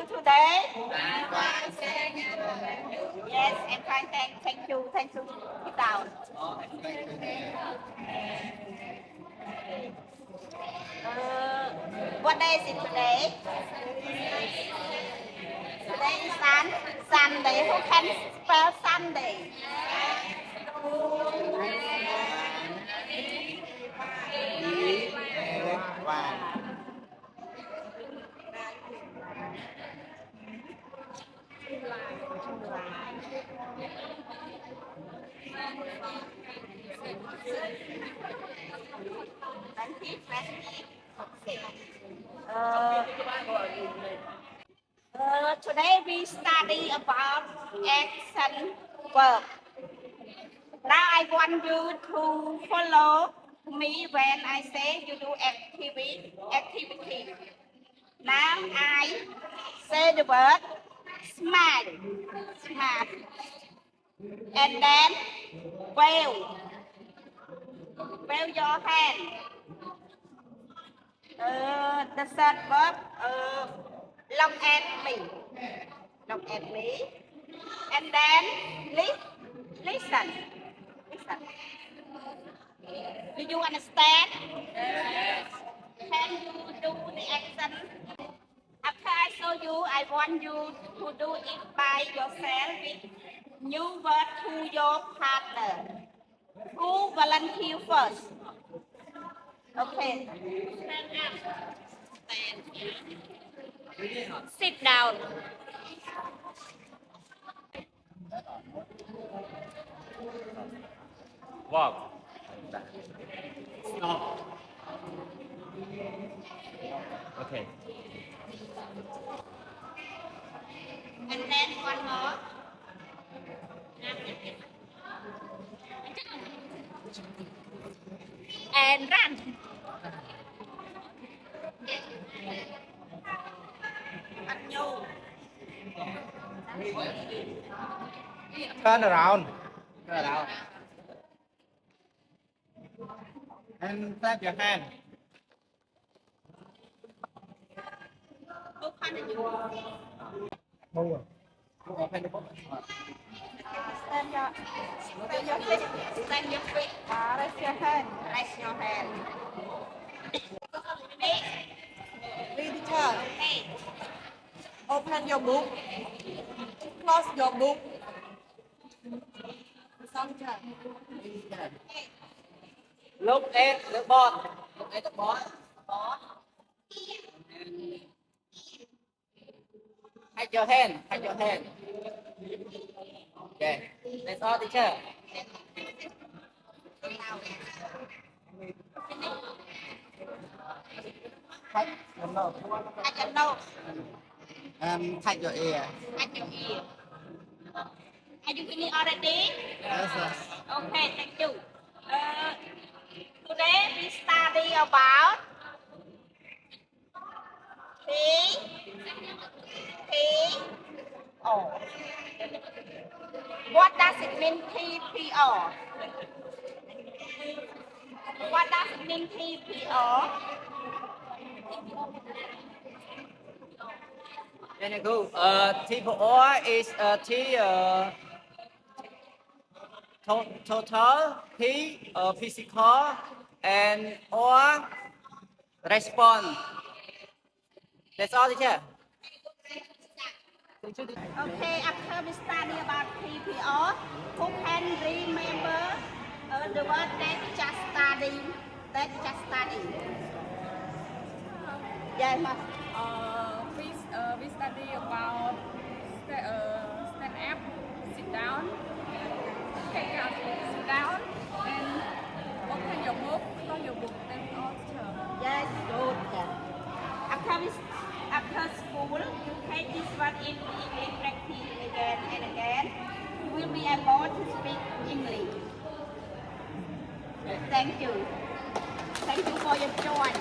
today? Yes, and fine. Thank you. Thank you. Sit down. What day is it today? Today is Sunday. Who can spell Sunday? Today we study about action verb. Now I want you to follow me when I say you do activity. Now I say the word smile, and then wave your hand. The third verb, look at me, and then listen. Do you understand? Yes. Can you do the action? After I show you, I want you to do it by yourself with new word to your partner. Who volunteer first? Okay. Stand up. Sit down. Walk. Stop. Okay. And then one more. And run. Turn around. Turn around. And clap your hand. Move. Open the book. Stand your feet. Stand your feet. Raise your hand. Raise your hand. Read the chart. Hey. Open your book. Close your book. Xong chưa? Look at the board. Look at the board. Hide your hand. Hide your hand. Okay. That's all, teacher. Hide your nose. Hide your nose. Hide your ear. Hide your ear. Are you finished already? Yes, sir. Okay, thank you. Today we study about TPO. What does it mean TPO? What does it mean TPO? Very good. TPO is total, P, physical, and or response. That's all, teacher. Okay, after we study about TPO, who can remember the word that just study? Yes, ma'am. We study about stand up, sit down, take out, sit down, and open your book, close your book, that's all. Yes, good. After school, you take this one in English practice again and again. You will be able to speak English. Thank you. Thank you for your joy.